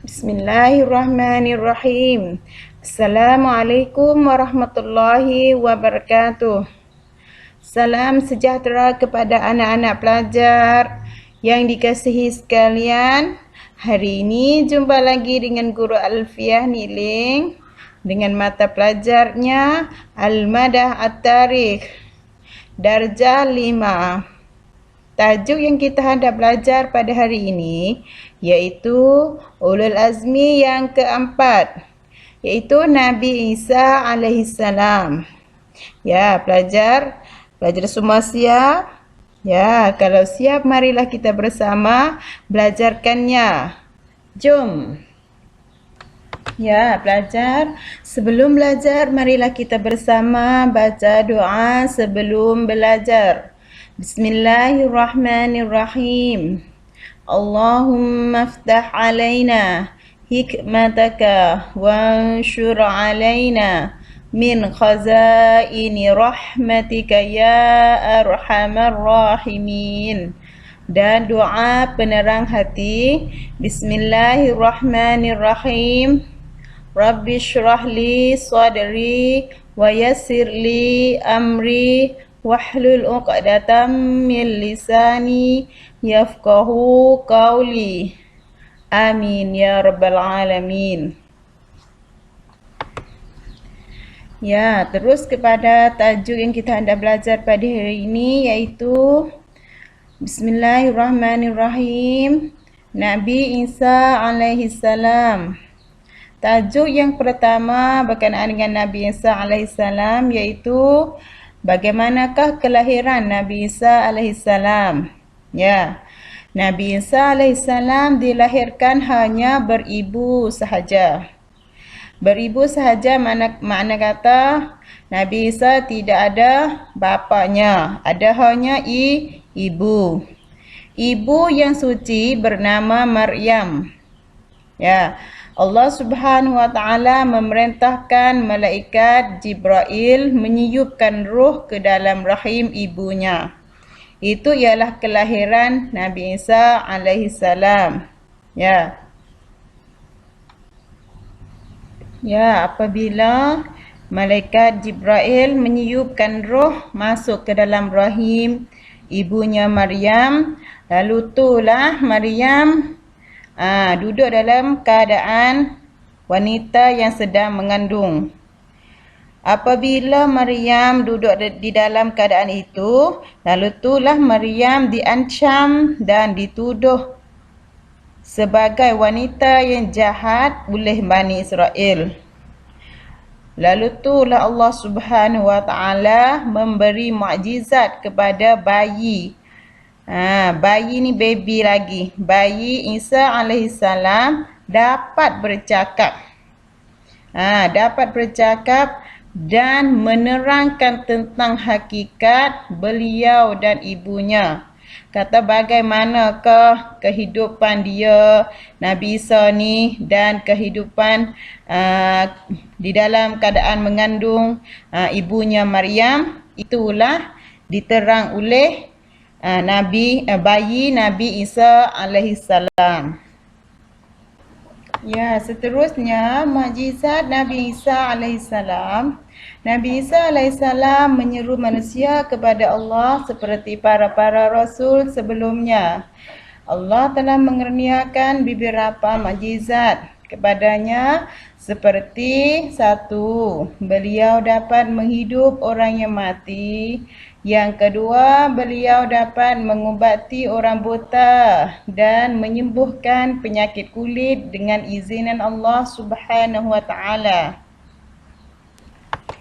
Bismillahirrahmanirrahim. Assalamualaikum warahmatullahi wabarakatuh. Salam sejahtera kepada anak-anak pelajar yang dikasihi sekalian. Hari ini jumpa lagi dengan Guru Alfiah Niling dengan mata pelajarnya Al-Madah At-Tarikh Darjah 5. Tajuk yang kita hendak belajar pada hari ini iaitu Ulul Azmi yang keempat, iaitu Nabi Isa alaihissalam. Ya, pelajar semua siap? Ya, kalau siap marilah kita bersama belajarkannya. Jom. Ya, pelajar, sebelum belajar marilah kita bersama baca doa sebelum belajar. Bismillahirrahmanirrahim. Allahumma aftah alaina hikmataka wanshur alaina min khazaini rahmatika ya arhamar rahimin. Dan doa penerang hati. Bismillahirrahmanirrahim. Rabbi syrah li sadri wa yassir li amri wahlul 'uqdatam min lisani yafqahu qawli. Amin ya rabbal alamin. Ya, terus kepada tajuk yang kita hendak belajar pada hari ini iaitu Bismillahirrahmanirrahim. Nabi Isa alaihissalam. Tajuk yang pertama berkenaan dengan Nabi Isa alaihissalam iaitu bagaimanakah kelahiran Nabi Isa alaihissalam? Ya, Nabi Isa alaihissalam dilahirkan hanya beribu sahaja. Beribu sahaja makna kata Nabi Isa tidak ada bapanya, ada hanya ibu. Ibu yang suci bernama Maryam. Ya, Allah Subhanahu wa taala memerintahkan malaikat Jibril meniupkan ruh ke dalam rahim ibunya. Itu ialah kelahiran Nabi Isa alaihissalam. Ya. Ya, apabila malaikat Jibril meniupkan roh masuk ke dalam rahim ibunya Maryam, lalu itulah Maryam duduk dalam keadaan wanita yang sedang mengandung. Apabila Maryam duduk di dalam keadaan itu, lalu itulah Maryam diancam dan dituduh sebagai wanita yang jahat oleh Bani Israel. Lalu itulah Allah Subhanahu wa taala memberi mukjizat kepada bayi. Bayi ni baby lagi. Bayi Isa alaihissalam dapat bercakap. Dapat bercakap dan menerangkan tentang hakikat beliau dan ibunya. Kata bagaimanakah kehidupan dia, Nabi Isa ni, dan kehidupan di dalam keadaan mengandung ibunya Maryam, itulah diterang oleh bayi Nabi Isa alaihissalam. Ya, seterusnya mukjizat Nabi Isa alaihissalam. Nabi Isa alaihissalam menyeru manusia kepada Allah seperti para rasul sebelumnya. Allah telah mengerniakan beberapa mukjizat kepadanya seperti 1. Beliau dapat menghidup orang yang mati. Yang kedua, beliau dapat mengubati orang buta dan menyembuhkan penyakit kulit dengan izinan Allah Subhanahu wa taala.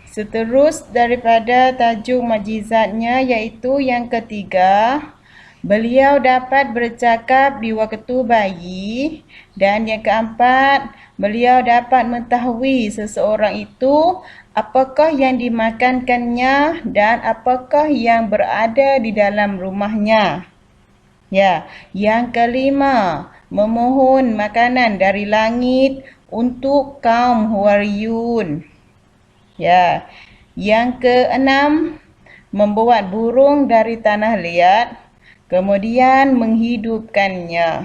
Seterus daripada tajuk mukjizatnya iaitu yang ketiga, beliau dapat bercakap di waktu bayi, dan yang keempat, beliau dapat mengetahui seseorang itu apakah yang dimakankannya dan apakah yang berada di dalam rumahnya. Ya, yang kelima, memohon makanan dari langit untuk kaum Huwariyun. Ya, yang keenam, membuat burung dari tanah liat, kemudian menghidupkannya.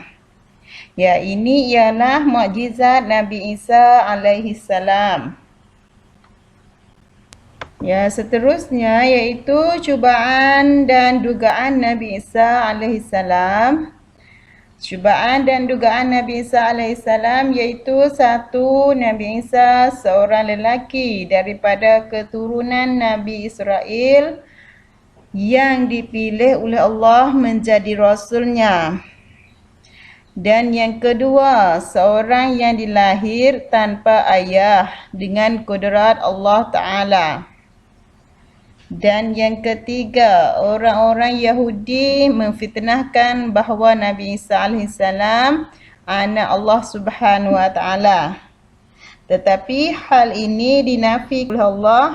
Ya, ini ialah mukjizat Nabi Isa alaihi salam. Ya, seterusnya iaitu cubaan dan dugaan Nabi Isa alaihi salam. Cubaan dan dugaan Nabi Isa alaihissalam iaitu satu, Nabi Isa seorang lelaki daripada keturunan Nabi Israel yang dipilih oleh Allah menjadi rasulnya. Dan yang kedua, seorang yang dilahir tanpa ayah dengan kudrat Allah Ta'ala. Dan yang ketiga, orang-orang Yahudi memfitnahkan bahawa Nabi Isa AS anak Allah Subhanahu Wa Taala. Tetapi hal ini dinafikan oleh Allah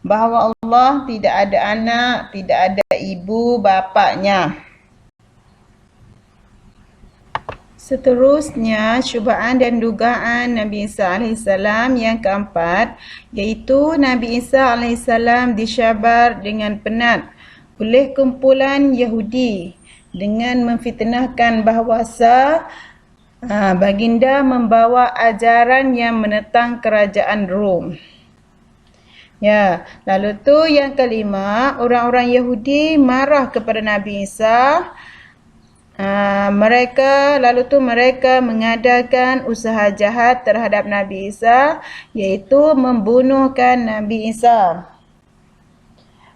bahawa Allah tidak ada anak, tidak ada ibu bapaknya. Seterusnya, cubaan dan dugaan Nabi Isa AS yang keempat, iaitu Nabi Isa AS disyabar dengan penat oleh kumpulan Yahudi dengan memfitnahkan bahawasa baginda membawa ajaran yang menentang kerajaan Rom. Ya, lalu tu yang kelima, orang-orang Yahudi marah kepada Nabi Isa. Mereka mengadakan usaha jahat terhadap Nabi Isa, iaitu membunuhkan Nabi Isa.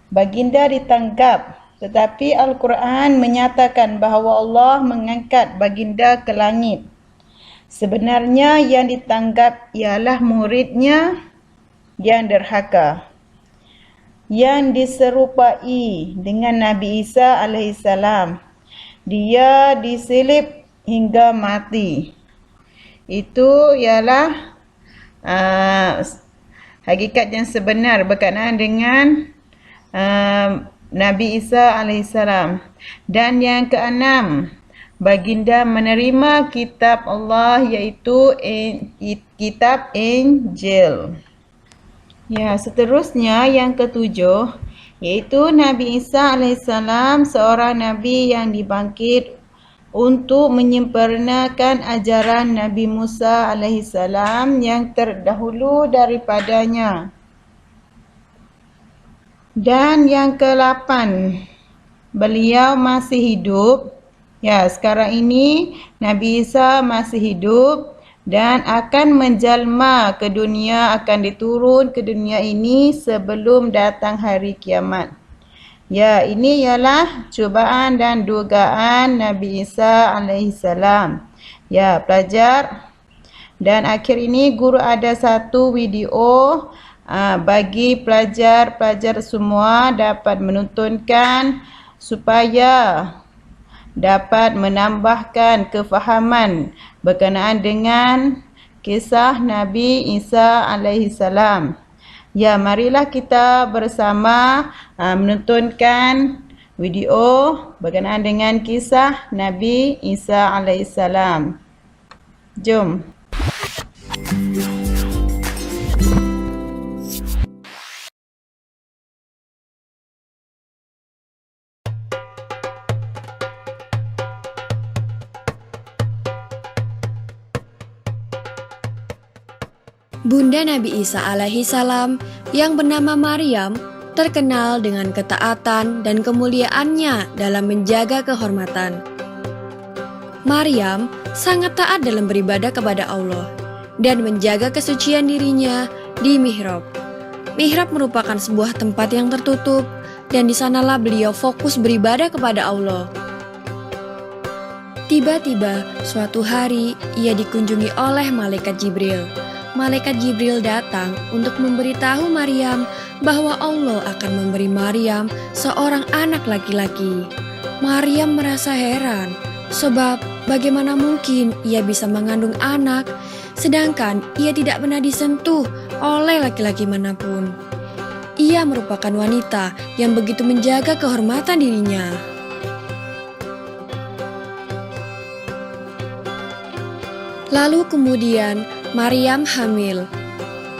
Baginda ditangkap, tetapi Al-Quran menyatakan bahawa Allah mengangkat baginda ke langit. Sebenarnya yang ditangkap ialah muridnya yang derhaka, yang diserupai dengan Nabi Isa alaihissalam. Dia diselip hingga mati. Itu ialah hakikat yang sebenar berkenaan dengan Nabi Isa alaihissalam. Dan yang keenam, baginda menerima kitab Allah iaitu kitab Injil. Ya, seterusnya yang ketujuh, iaitu Nabi Isa alaihissalam seorang Nabi yang dibangkit untuk menyempurnakan ajaran Nabi Musa alaihissalam yang terdahulu daripadanya. Dan yang ke-8, beliau masih hidup. Ya, sekarang ini Nabi Isa masih hidup dan akan menjalma ke dunia, akan diturun ke dunia ini sebelum datang hari kiamat. Ya, ini ialah cubaan dan dugaan Nabi Isa alaihissalam. Ya, pelajar. Dan akhir ini guru ada satu video bagi pelajar-pelajar semua dapat menontonkan supaya dapat menambahkan kefahaman berkenaan dengan kisah Nabi Isa alaihissalam. Ya, marilah kita bersama menontonkan video berkenaan dengan kisah Nabi Isa alaihissalam. Jom. Bunda Nabi Isa alaihi salam yang bernama Maryam terkenal dengan ketaatan dan kemuliaannya dalam menjaga kehormatan. Maryam sangat taat dalam beribadah kepada Allah dan menjaga kesucian dirinya di mihrab. Mihrab merupakan sebuah tempat yang tertutup dan di sanalah beliau fokus beribadah kepada Allah. Tiba-tiba suatu hari ia dikunjungi oleh malaikat Jibril. Malaikat Jibril datang untuk memberitahu Maryam bahwa Allah akan memberi Maryam seorang anak laki-laki. Maryam merasa heran, sebab bagaimana mungkin ia bisa mengandung anak, sedangkan ia tidak pernah disentuh oleh laki-laki manapun. Ia merupakan wanita yang begitu menjaga kehormatan dirinya. Lalu kemudian Maryam hamil.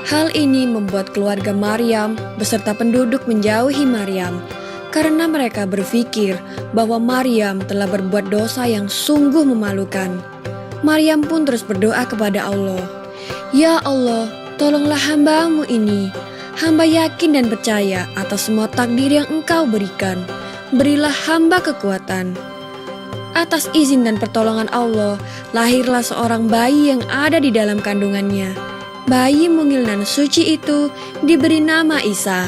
Hal ini membuat keluarga Maryam beserta penduduk menjauhi Maryam karena mereka berpikir bahwa Maryam telah berbuat dosa yang sungguh memalukan. Maryam pun terus berdoa kepada Allah. Ya Allah, tolonglah hamba-Mu ini. Hamba yakin dan percaya atas semua takdir yang Engkau berikan. Berilah hamba kekuatan. Atas izin dan pertolongan Allah, lahirlah seorang bayi yang ada di dalam kandungannya. Bayi mungil nan suci itu diberi nama Isa.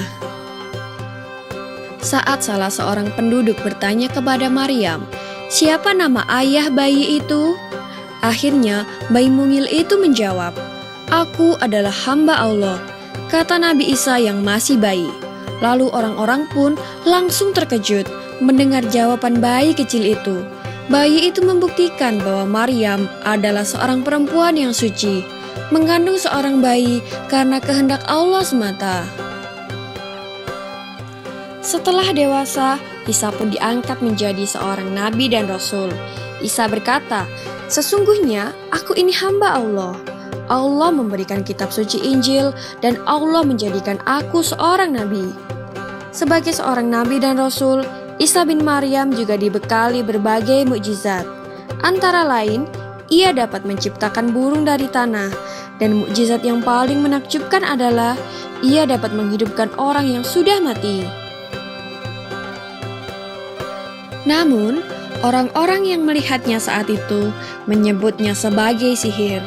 Saat salah seorang penduduk bertanya kepada Maryam, siapa nama ayah bayi itu? Akhirnya bayi mungil itu menjawab, "Aku adalah hamba Allah," kata Nabi Isa yang masih bayi. Lalu orang-orang pun langsung terkejut mendengar jawaban bayi kecil itu. Bayi itu membuktikan bahwa Maryam adalah seorang perempuan yang suci, mengandung seorang bayi karena kehendak Allah semata. Setelah dewasa, Isa pun diangkat menjadi seorang nabi dan rasul. Isa berkata, "Sesungguhnya aku ini hamba Allah. Allah memberikan kitab suci Injil dan Allah menjadikan aku seorang nabi." Sebagai seorang nabi dan rasul, Isa bin Maryam juga dibekali berbagai mukjizat. Antara lain, ia dapat menciptakan burung dari tanah, dan mukjizat yang paling menakjubkan adalah ia dapat menghidupkan orang yang sudah mati. Namun, orang-orang yang melihatnya saat itu menyebutnya sebagai sihir.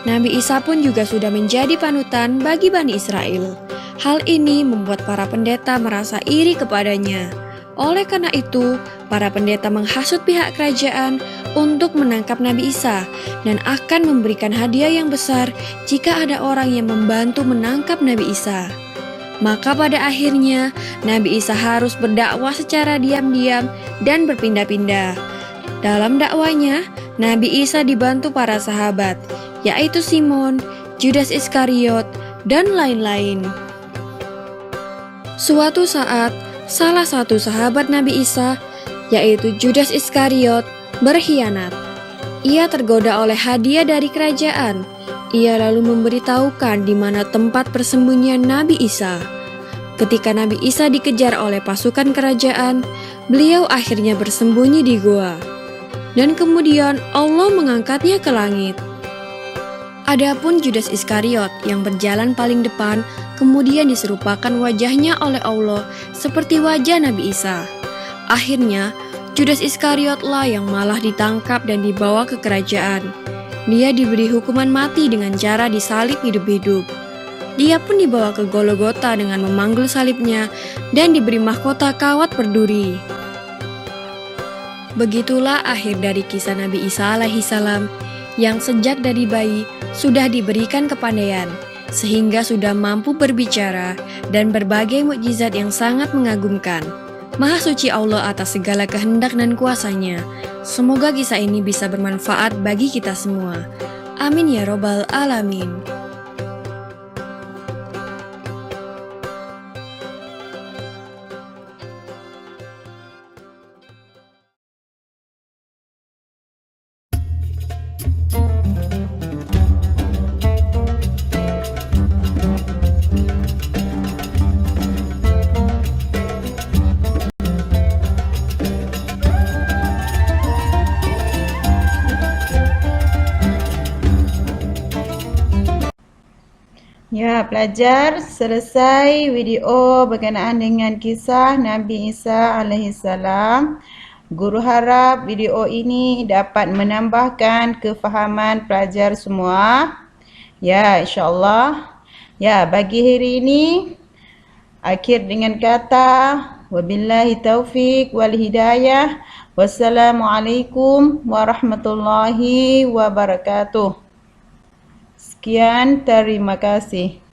Nabi Isa pun juga sudah menjadi panutan bagi Bani Israel. Hal ini membuat para pendeta merasa iri kepadanya. Oleh karena itu, para pendeta menghasut pihak kerajaan untuk menangkap Nabi Isa dan akan memberikan hadiah yang besar jika ada orang yang membantu menangkap Nabi Isa. Maka pada akhirnya, Nabi Isa harus berdakwah secara diam-diam dan berpindah-pindah. Dalam dakwanya, Nabi Isa dibantu para sahabat, yaitu Simon, Judas Iskariot, dan lain-lain. Suatu saat, salah satu sahabat Nabi Isa, yaitu Judas Iskariot, berkhianat. Ia tergoda oleh hadiah dari kerajaan. Ia lalu memberitahukan di mana tempat persembunyian Nabi Isa. Ketika Nabi Isa dikejar oleh pasukan kerajaan, beliau akhirnya bersembunyi di goa. Dan kemudian Allah mengangkatnya ke langit. Adapun Judas Iskariot yang berjalan paling depan, kemudian diserupakan wajahnya oleh Allah seperti wajah Nabi Isa. Akhirnya, Judas Iskariotlah yang malah ditangkap dan dibawa ke kerajaan. Dia diberi hukuman mati dengan cara disalib hidup-hidup. Dia pun dibawa ke Golgota dengan memanggul salibnya dan diberi mahkota kawat berduri. Begitulah akhir dari kisah Nabi Isa alaihissalam yang sejak dari bayi sudah diberikan kepandaian sehingga sudah mampu berbicara dan berbagai mukjizat yang sangat mengagumkan. Maha suci Allah atas segala kehendak dan kuasanya. Semoga kisah ini bisa bermanfaat bagi kita semua. Amin ya robbal alamin. Ya, pelajar, selesai video berkenaan dengan kisah Nabi Isa alaihissalam. Guru harap video ini dapat menambahkan kefahaman pelajar semua. Ya, insyaAllah. Ya, bagi hari ini, akhir dengan kata wabillahi taufiq wal hidayah. Wassalamualaikum warahmatullahi wabarakatuh. Sekian, terima kasih.